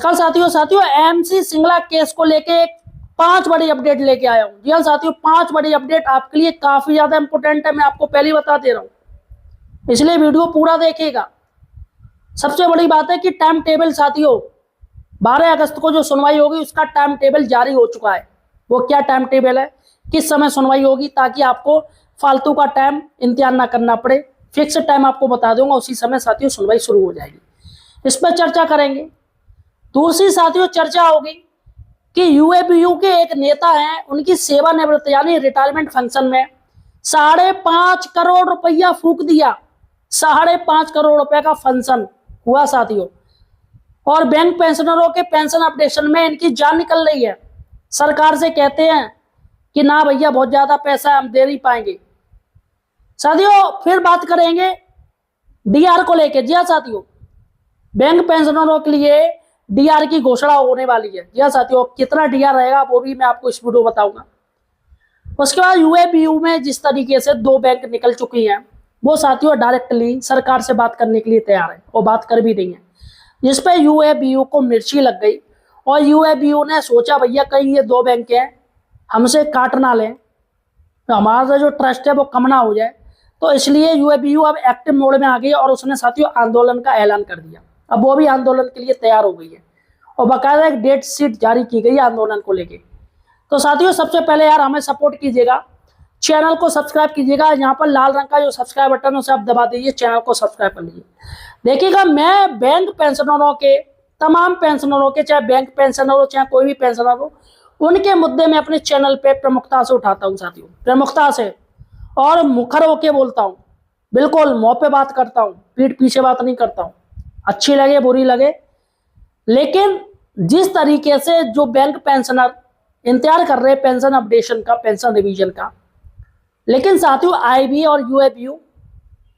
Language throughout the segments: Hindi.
नमस्कार साथियों एमसी सिंगला केस को लेके एक 5 बड़ी अपडेट लेके आया हूं। जी हाँ साथियों, 5 बड़ी अपडेट आपके लिए काफी ज्यादा इंपॉर्टेंट है। मैं आपको पहले ही बता दे रहा हूं, इसलिए वीडियो पूरा देखिएगा। सबसे बड़ी बात है कि टाइम टेबल साथियों 12 अगस्त को जो सुनवाई होगी उसका टाइम टेबल जारी हो चुका है। वो क्या टाइम टेबल है, किस समय सुनवाई होगी, ताकि आपको फालतू का टाइम इंतजार ना करना पड़े। फिक्स टाइम आपको बता दूंगा, उसी समय साथियों सुनवाई शुरू हो जाएगी। इस पर चर्चा करेंगे। दूसरी साथियों चर्चा होगी कि यूएपीयू के एक नेता हैं, उनकी सेवानिवृत्त यानी रिटायरमेंट फंक्शन में 5.5 करोड़ रुपया फूक दिया। 5.5 करोड़ रुपए का फंक्शन हुआ साथियों। और बैंक पेंशनरों के पेंशन अपडेशन में इनकी जान निकल रही है। सरकार से कहते हैं कि ना भैया बहुत ज्यादा पैसा हम दे नहीं पाएंगे। साथियों फिर बात करेंगे डीआर को लेकर। जी हाँ साथियों, बैंक पेंशनरों के लिए डीआर की घोषणा होने वाली है। जी हाँ साथियों, कितना डीआर रहेगा वो भी मैं आपको इस वीडियो बताऊंगा। उसके बाद यूएपीयू में जिस तरीके से 2 बैंक निकल चुकी हैं, वो साथियों डायरेक्टली सरकार से बात करने के लिए तैयार है और बात कर भी रही है, जिस पे यूएपीयू को मिर्ची लग गई। और यूएपीयू ने सोचा भैया कहीं ये 2 बैंक हैं हमसे काट ना लें, तो हमारा जो ट्रस्ट है वो कम ना हो जाए। तो इसलिए यूएपीयू अब एक्टिव मोड में आ गई और उसने साथियों आंदोलन का ऐलान कर दिया। अब वो भी आंदोलन के लिए तैयार हो गई है और बाकायदा एक डेट शीट जारी की गई है आंदोलन को लेके। तो साथियों सबसे पहले यार हमें सपोर्ट कीजिएगा, चैनल को सब्सक्राइब कीजिएगा। यहाँ पर लाल रंग का जो सब्सक्राइब बटन है उसे आप दबा दीजिए, चैनल को सब्सक्राइब कर लीजिए। देखिएगा मैं बैंक पेंशनरों के, तमाम पेंशनरों के, चाहे बैंक पेंशनर हो चाहे कोई भी पेंशनर हो, उनके मुद्दे में अपने चैनल पे प्रमुखता से उठाता हूँ साथियों, प्रमुखता से, और मुखर होके बोलता हूँ। बिल्कुल मुंह पे बात करता हूँ, पीठ पीछे बात नहीं करता हूँ, अच्छी लगे बुरी लगे। लेकिन जिस तरीके से जो बैंक पेंशनर इंतजार कर रहे हैं पेंशन अपडेशन का, पेंशन रिवीजन का, लेकिन साथियों आईबी और यूएपीयू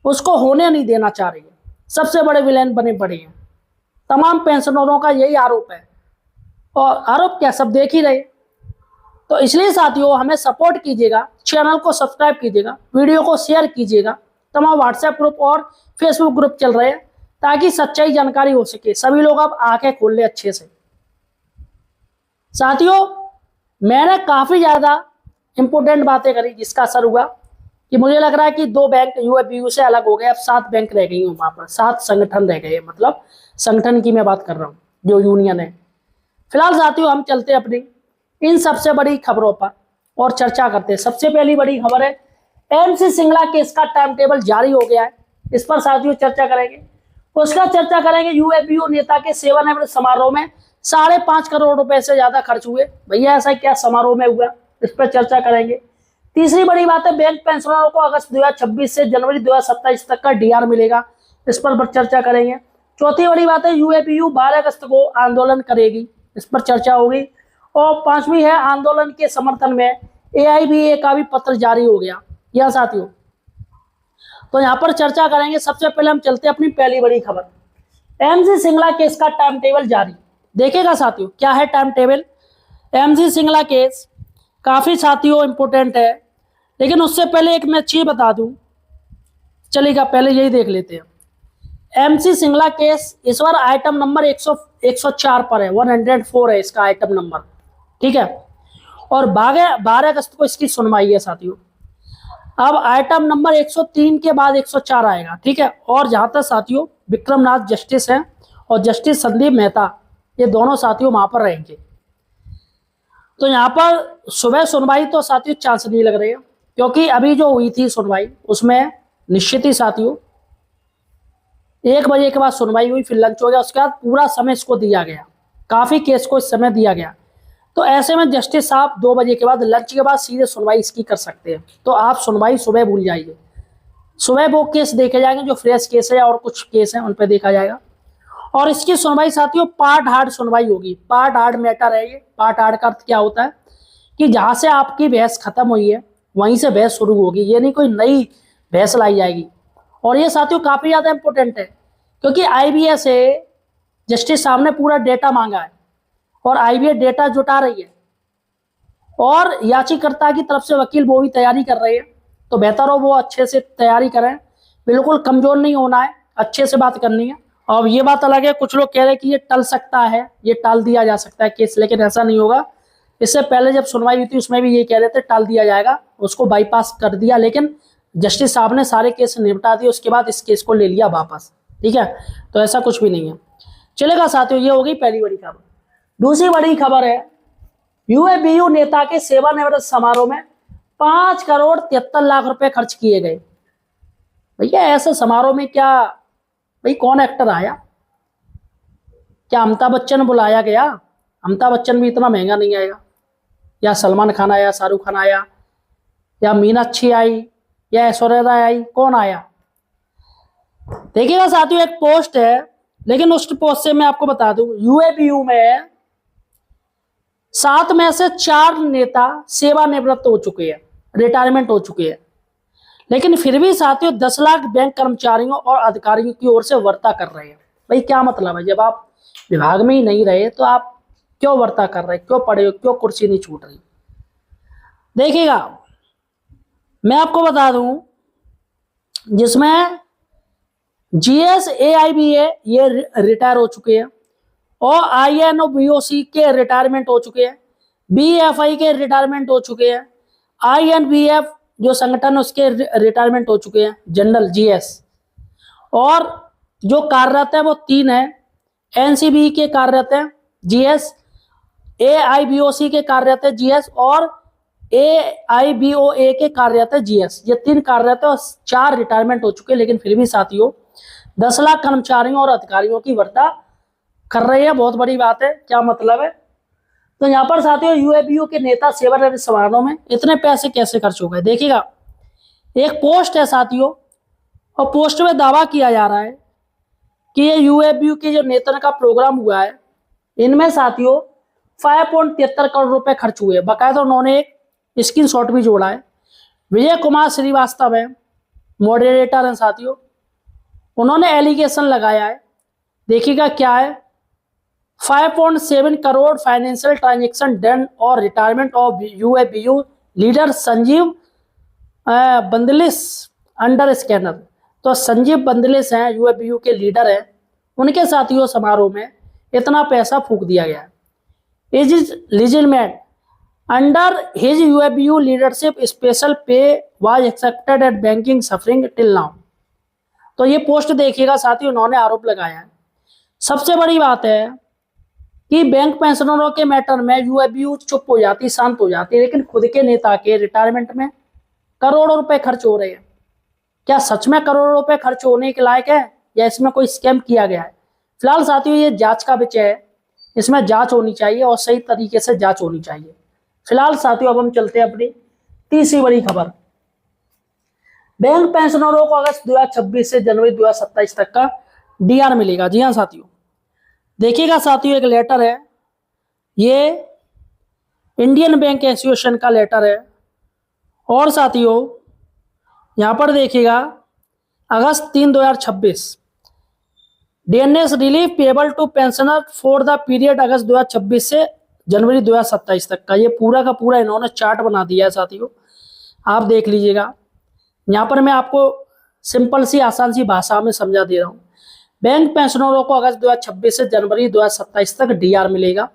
उसको होने नहीं देना चाह रही है। सबसे बड़े विलेन बने पड़े हैं। तमाम पेंशनरों का यही आरोप है, और आरोप क्या सब देख ही रहे। तो इसलिए साथियों हमें सपोर्ट कीजिएगा, चैनल को सब्सक्राइब कीजिएगा, वीडियो को शेयर कीजिएगा। तमाम व्हाट्सएप ग्रुप और फेसबुक ग्रुप चल रहे हैं ताकि सच्चाई जानकारी हो सके। सभी लोग अब आंखें खोल ले अच्छे से। साथियों मैंने काफी ज्यादा इंपोर्टेंट बातें करी, जिसका असर हुआ कि मुझे लग रहा है कि 2 बैंक यूएपीयू से अलग हो गए, अब 7 बैंक रह गई हूँ वहां पर, 7 संगठन रह गए। मतलब संगठन की मैं बात कर रहा हूँ, जो यूनियन है। फिलहाल साथियों हम चलते हैं अपनी इन सबसे बड़ी खबरों पर और चर्चा करते हैं। सबसे पहली बड़ी खबर है एमसी सिंगला केस का टाइम टेबल जारी हो गया है। इस पर साथियों चर्चा करेंगे। उसका चर्चा करेंगे यूएपीयू नेता के सेवानिवृत्त समारोह में 5.5 करोड़ रुपए से ज्यादा खर्च हुए। भैया ऐसा क्या समारोह में हुआ, इस पर चर्चा करेंगे। तीसरी बड़ी बात है बैंक पेंशनरों को अगस्त 2026 से जनवरी 2027 तक का डीआर मिलेगा। इस पर चर्चा करेंगे। चौथी बड़ी बात है यूएपीयू 12 अगस्त को आंदोलन करेगी, इस पर चर्चा होगी। और 5वीं है आंदोलन के समर्थन में एआईबीए का भी पत्र जारी हो गया। यह साथियों तो यहाँ पर चर्चा करेंगे। सबसे पहले हम चलते हैं अपनी पहली बड़ी खबर, एमसी सिंगला केस का टाइम टेबल जारी। देखेगा साथियों क्या है time table. MC Singla case काफी साथियों इंपोर्टेंट है, लेकिन उससे पहले एक मैं चीज बता दूं, चलेगा पहले यही देख लेते हैं। एमसी सिंगला केस इस बार आइटम नंबर 104 पर है, 104 है इसका आइटम नंबर, ठीक है। और 12 अगस्त को इसकी सुनवाई है साथियों। अब आइटम नंबर 103 के बाद 104 आएगा, ठीक है। और जहां तक साथियों विक्रमनाथ जस्टिस हैं और जस्टिस संदीप मेहता, ये दोनों साथियों वहां पर रहेंगे। तो यहाँ पर सुबह सुनवाई तो साथियों चांस नहीं लग रही है, क्योंकि अभी जो हुई थी सुनवाई उसमें निश्चित ही साथियों 1 बजे के बाद सुनवाई हुई, फिर लंच हो गया, उसके बाद पूरा समय इसको दिया गया, काफी केस को इस समय दिया गया। तो ऐसे में जस्टिस साहब 2 बजे के बाद, लंच के बाद सीधे सुनवाई इसकी कर सकते हैं। तो आप सुनवाई सुबह भूल जाइए। सुबह वो केस देखे जाएंगे जो फ्रेश केस है और कुछ केस हैं उन पर देखा जाएगा। और इसकी सुनवाई साथियों पार्ट हार्ड सुनवाई होगी। पार्ट हार्ड मैटर है ये। पार्ट हार्ड का अर्थ क्या होता है कि जहां से आपकी बहस खत्म हुई है वहीं से बहस शुरू होगी, ये नहीं कोई नई बहस लाई जाएगी। और ये साथियों काफी ज्यादा इंपॉर्टेंट है, क्योंकि आईबीए से जस्टिस साहब ने पूरा डेटा मांगा है और आईबीए डेटा जुटा रही है, और याचिकाकर्ता की तरफ से वकील वो भी तैयारी कर रहे हैं। तो बेहतर हो वो अच्छे से तैयारी करें, बिल्कुल कमजोर नहीं होना है, अच्छे से बात करनी है अब ये बात अलग है, कुछ लोग कह रहे हैं कि ये टल सकता है, ये टाल दिया जा सकता है केस, लेकिन ऐसा नहीं होगा। इससे पहले जब सुनवाई हुई थी उसमें भी ये कह रहे थे टाल दिया जाएगा, उसको बाईपास कर दिया, लेकिन जस्टिस साहब ने सारे केस निपटा दिए, उसके बाद इस केस को ले लिया वापस। ठीक है, तो ऐसा कुछ भी नहीं है। चलेगा साथियों, ये हो गई पहली बड़ी खबर। दूसरी बड़ी खबर है, यूएबीयू नेता के सेवानिवृत्त समारोह में 5 करोड़ 73 लाख रुपए खर्च किए गए। भैया ऐसे समारोह में क्या भाई कौन एक्टर आया? क्या अमिताभ बच्चन बुलाया गया? अमिताभ बच्चन भी इतना महंगा नहीं आएगा। या सलमान खान आया, शाहरुख खान आया, या मीनाक्षी आई, या ऐश्वर्या राय आई, कौन आया? देखिएगा साथियों, एक पोस्ट है, लेकिन उस पोस्ट से मैं आपको बता दूं, यूएबीयू में 7 में से 4 नेता सेवानिवृत्त हो चुके हैं, रिटायरमेंट हो चुके हैं, लेकिन फिर भी साथियों 10 लाख बैंक कर्मचारियों और अधिकारियों की ओर से वर्ता कर रहे हैं। भाई क्या मतलब है? जब आप विभाग में ही नहीं रहे तो आप क्यों वर्ता कर रहे, क्यों पड़े हो, क्यों कुर्सी नहीं छूट रही? देखिएगा, मैं आपको बता दूं, जिसमें जीएस एआईबीए ये रिटायर हो चुके हैं, और आईएनबीओसी के रिटायरमेंट हो चुके हैं, बीएफआई के रिटायरमेंट हो चुके हैं, आईएनबीएफ जो संगठन उसके रिटायरमेंट हो चुके हैं, जनरल जीएस, और जो कार्यरत है वो 3 है, एनसीबी के कार्यरत है जीएस, एआईबीओसी के कार्यरत है जीएस, और एआईबीओए के कार्यरत है जीएस। ये 3 कार्यरत है और 4 रिटायरमेंट हो चुके हैं, लेकिन फिर भी साथियों 10 लाख कर्मचारियों और अधिकारियों की वर्ता कर रहे हैं। बहुत बड़ी बात है। क्या मतलब है? तो यहाँ पर साथियों यूएबीयू के नेता सेवानिवृत्त समारोह में इतने पैसे कैसे खर्च हो गए? देखिएगा, एक पोस्ट है साथियों, और पोस्ट में दावा किया जा रहा है कि ये यूएबीयू के जो नेता का प्रोग्राम हुआ है, इनमें साथियों 5.73 करोड़ रुपए खर्च हुए। बाकायदा उन्होंने एक स्क्रीनशॉट भी जोड़ा है। विजय कुमार श्रीवास्तव है, मॉडरेटर हैं साथियों, उन्होंने एलिगेशन लगाया है। देखिएगा क्या है, 5.7 करोड़ फाइनेंशियल ट्रांजेक्शन डन और retirement of UABU leader Sanjeev Bandlish under scanner. तो संजीव बंदलिस हैं, यूएबीयू के लीडर हैं, उनके साथियों समारोह में इतना पैसा फूंक दिया गया। Is legitimate under his UABU leadership special pay was accepted at banking suffering till now. तो ये पोस्ट देखिएगा साथियों, उन्होंने आरोप लगाया है। सबसे बड़ी बात है कि बैंक पेंशनरों के मैटर में यूएबीयू चुप हो जाती, शांत हो जाती, लेकिन खुद के नेता के रिटायरमेंट में करोड़ों रुपए खर्च हो रहे हैं। क्या सच में करोड़ों रुपए खर्च होने के लायक है, या इसमें कोई स्कैम किया गया है? फिलहाल साथियों ये जांच का विषय है, इसमें जांच होनी चाहिए और सही तरीके से जांच होनी चाहिए। फिलहाल साथियों अब हम चलते हैं अपनी तीसरी बड़ी खबर। बैंक पेंशनरों को अगस्त 2026 से जनवरी 2027 तक का डीआर मिलेगा। जी हाँ साथियों, देखिएगा साथियों, एक लेटर है, ये इंडियन बैंक एसोसिएशन का लेटर है, और साथियों यहां पर देखिएगा August 3 2026 DNS relief payable to pensioner for the period August 2026 से जनवरी 2027 तक का। ये पूरा का पूरा इन्होंने चार्ट बना दिया है साथियों, आप देख लीजिएगा। यहाँ पर मैं आपको सिंपल सी आसान सी भाषा में समझा दे रहा हूँ। बैंक पेंशनरों को अगस्त 2026 से जनवरी 2027 तक डीआर मिलेगा।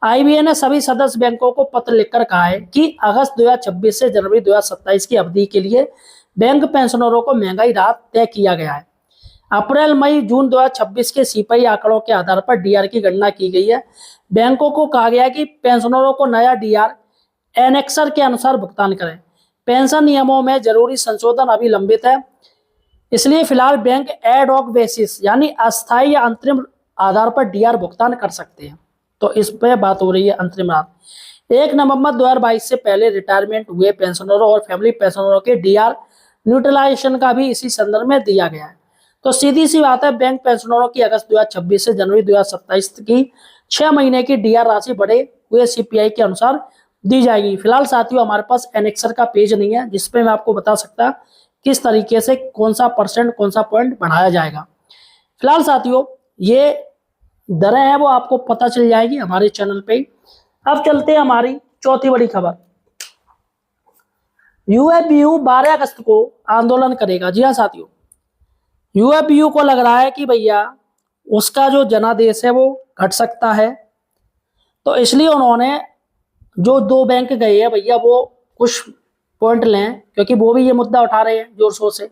आईबीए ने सभी सदस्य बैंकों को पत्र लिखकर कहा है कि अगस्त 2026 से जनवरी 2027 की अवधि के लिए बैंक पेंशनरों को महंगाई राहत तय किया गया है। अप्रैल मई जून 2026 के सीपीआई आंकड़ों के आधार पर डीआर की गणना की गई है। बैंकों को कहा गया कि पेंशनरों को नया डीआर एनेक्सर के अनुसार भुगतान करें। पेंशन नियमों में जरूरी संशोधन अभी लंबित है, इसलिए फिलहाल बैंक एड हॉक बेसिस यानी अस्थायी या अंतरिम आधार पर डीआर भुगतान कर सकते हैं। तो इस पे बात हो रही है अंतरिम राहत। 1 नवंबर 2022 से पहले रिटायरमेंट हुए पेंशनरों और फैमिली पेंशनरों के डीआर न्यूट्रलाइजेशन का भी इसी संदर्भ में दिया गया है। तो सीधी सी बात है, बैंक पेंशनरों की अगस्त 2026 से जनवरी 2027 की 6 महीने की डीआर राशि बढ़े हुए सीपीआई के अनुसार दी जाएगी। फिलहाल साथियों हमारे पास एनेक्सर का पेज नहीं है जिसपे मैं आपको बता सकता किस तरीके से कौन सा परसेंट कौन सा पॉइंट बढ़ाया जाएगा। फिलहाल साथियों ये दरें हैं वो आपको पता चल जाएगी हमारे चैनल पे। अब चलते हैं हमारी चौथी बड़ी खबर। यूएबीयू 12 अगस्त को आंदोलन करेगा। जी हाँ साथियों, यूएबीयू को लग रहा है कि भैया उसका जो जनादेश है वो घट सकता है। तो इसलिए उन्होंने जो 2 बैंक गए हैं भैया वो कुछ पॉइंट लें, क्योंकि वो भी ये मुद्दा उठा रहे हैं जोर शोर से।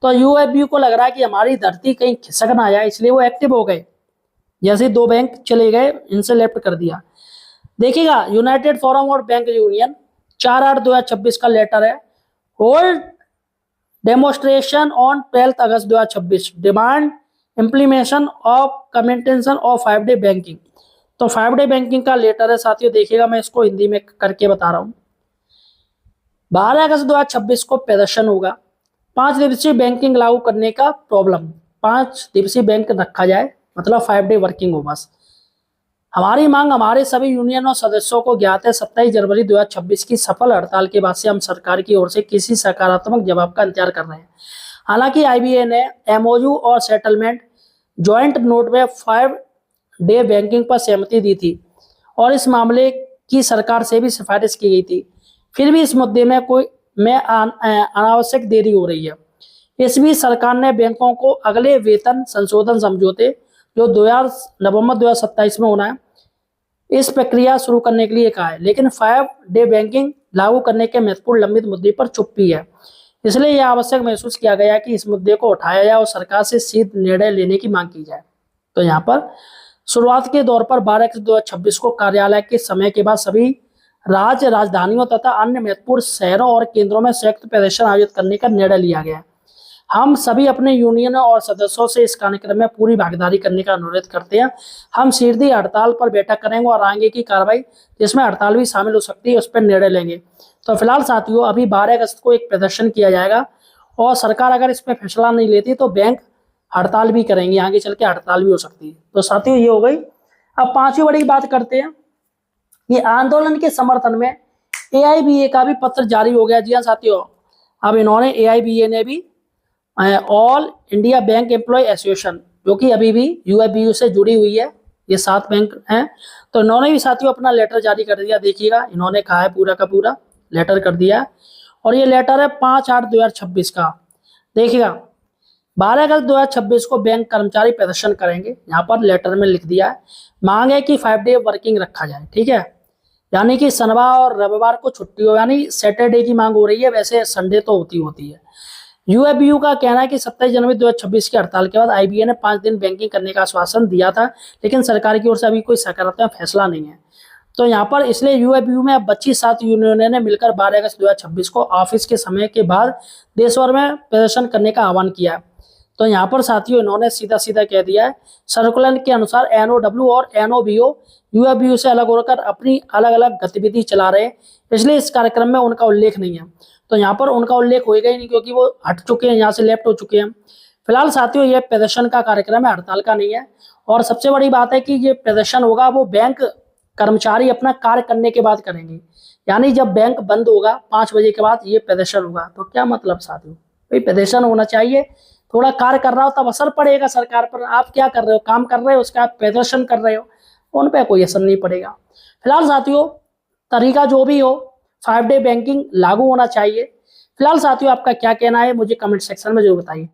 तो यूएफबी को लग रहा है कि हमारी धरती कहीं खिसक ना जाए, इसलिए वो एक्टिव हो गए। जैसे 2 बैंक चले गए, इनसे लेफ्ट कर दिया। देखिएगा, यूनाइटेड फोरम और बैंक यूनियन 4/8/2026 का लेटर है। Hold demonstration on 12 August 2026, demand implementation of commencement of 5 day banking. तो 5 डे बैंकिंग का लेटर है साथियों। देखिएगा, मैं इसको हिंदी में करके बता रहा हूँ। 12 अगस्त 2026 को प्रदर्शन होगा। 5 दिवसीय बैंकिंग लागू करने का प्रॉब्लम। 5 दिवसीय बैंक रखा जाए, मतलब 5 डे वर्किंग हो बस। हमारी मांग हमारे सभी यूनियन और सदस्यों को ज्ञात है। 27 जनवरी 2026 की सफल हड़ताल के बाद से हम सरकार की ओर से किसी सकारात्मक जवाब का इंतजार कर रहे हैं। हालांकि आईबीए ने एमओयू और सेटलमेंट ज्वाइंट नोट में 5 डे बैंकिंग पर सहमति दी थी और इस मामले की सरकार से भी सिफारिश की गई थी। फिर भी इस मुद्दे में अनावश्यक देरी हो रही है। इस बीच सरकार ने बैंकों को अगले वेतन संशोधन समझौते, जो नवंबर 2027 में होना है, इस प्रक्रिया शुरू करने के लिए कहा है। लेकिन 5 डे बैंकिंग लागू करने के महत्वपूर्ण लंबित मुद्दे पर चुप्पी है। इसलिए यह आवश्यक महसूस किया गया कि इस मुद्दे को उठाया जाए और सरकार से शीघ्र निर्णय लेने की मांग की जाए। तो यहाँ पर शुरुआत के दौर पर 12 अगस्त 2026 को कार्यालय के समय के बाद सभी राज्य राजधानियों तथा अन्य महत्वपूर्ण शहरों और केंद्रों में संयुक्त प्रदर्शन आयोजित करने का निर्णय लिया गया। हम सभी अपने यूनियनों और सदस्यों से इस कार्यक्रम में पूरी भागीदारी करने का अनुरोध करते हैं। हम सीधी हड़ताल पर बैठक करेंगे और आगे की कार्रवाई, जिसमें हड़ताल भी शामिल हो सकती है, उस पर निर्णय लेंगे। तो फिलहाल साथियों, अभी 12 अगस्त को एक प्रदर्शन किया जाएगा और सरकार अगर इस पर फैसला नहीं लेती तो बैंक हड़ताल भी करेंगे, आगे चल के हड़ताल भी हो सकती है। तो साथियों, ये हो गई। अब 5वीं बड़ी बात करते हैं। ये आंदोलन के समर्थन में एआईबीए का भी पत्र जारी हो गया। जी हाँ साथियों, अब इन्होंने एआईबीए ने भी all India bank employ association, जो कि अभी भी यूएफबीयू से जुड़ी हुई है, ये 7 बैंक हैं, तो इन्होंने भी साथियों अपना लेटर जारी कर दिया। देखिएगा, इन्होंने कहा है पूरा का पूरा लेटर कर दिया और ये लेटर है 5/8/2026 का। देखिएगा, 12 अगस्त 2026 को बैंक कर्मचारी प्रदर्शन करेंगे। यहाँ पर लेटर में लिख दिया है, मांग है कि 5 डे वर्किंग रखा जाए। ठीक है, यानी कि शनिवार और रविवार को छुट्टी हो, यानी सैटरडे की मांग हो रही है, वैसे संडे तो होती है। यूएफबीयू का कहना है कि 27 जनवरी 2026 की हड़ताल के बाद आईबीए ने 5 दिन बैंकिंग करने का आश्वासन दिया था, लेकिन सरकार की ओर से अभी कोई सकारात्मक फैसला नहीं है। तो यहाँ पर इसलिए यूएफबीयू में अब बची 7 यूनियनों ने मिलकर 12 अगस्त 2026 को ऑफिस के समय के बाद देश भर में प्रदर्शन करने का आह्वान किया है। तो यहाँ पर साथियों, इन्होंने सीधा सीधा कह दिया है, सर्कुलर के अनुसार एनओडब्ल्यू और एनओबीओ यूएफबीयू से अलग होकर अपनी अलग अलग गतिविधि चला रहे हैं, इसलिए इस कार्यक्रम में उनका उल्लेख नहीं है। तो यहाँ पर उनका उल्लेख होएगा ही नहीं, क्योंकि वो हट चुके हैं, यहाँ से लेफ्ट हो चुके हैं। फिलहाल साथियों, ये प्रदर्शन का कार्यक्रम है, हड़ताल का नहीं है। और सबसे बड़ी बात है कि ये प्रदर्शन होगा वो बैंक कर्मचारी अपना कार्य करने के बाद करेंगे, यानी जब बैंक बंद होगा 5 बजे के बाद ये प्रदर्शन होगा। तो क्या मतलब साथियों, भाई प्रदर्शन होना चाहिए, थोड़ा कार्य कर रहा हो तब असर पड़ेगा सरकार पर। आप क्या कर रहे हो, काम कर रहे हो, उसका आप प्रदर्शन कर रहे हो, उन पर कोई असर नहीं पड़ेगा। फिलहाल साथियों, तरीका जो भी हो, 5 डे बैंकिंग लागू होना चाहिए। फिलहाल साथियों, आपका क्या कहना है मुझे कमेंट सेक्शन में जरूर बताइए।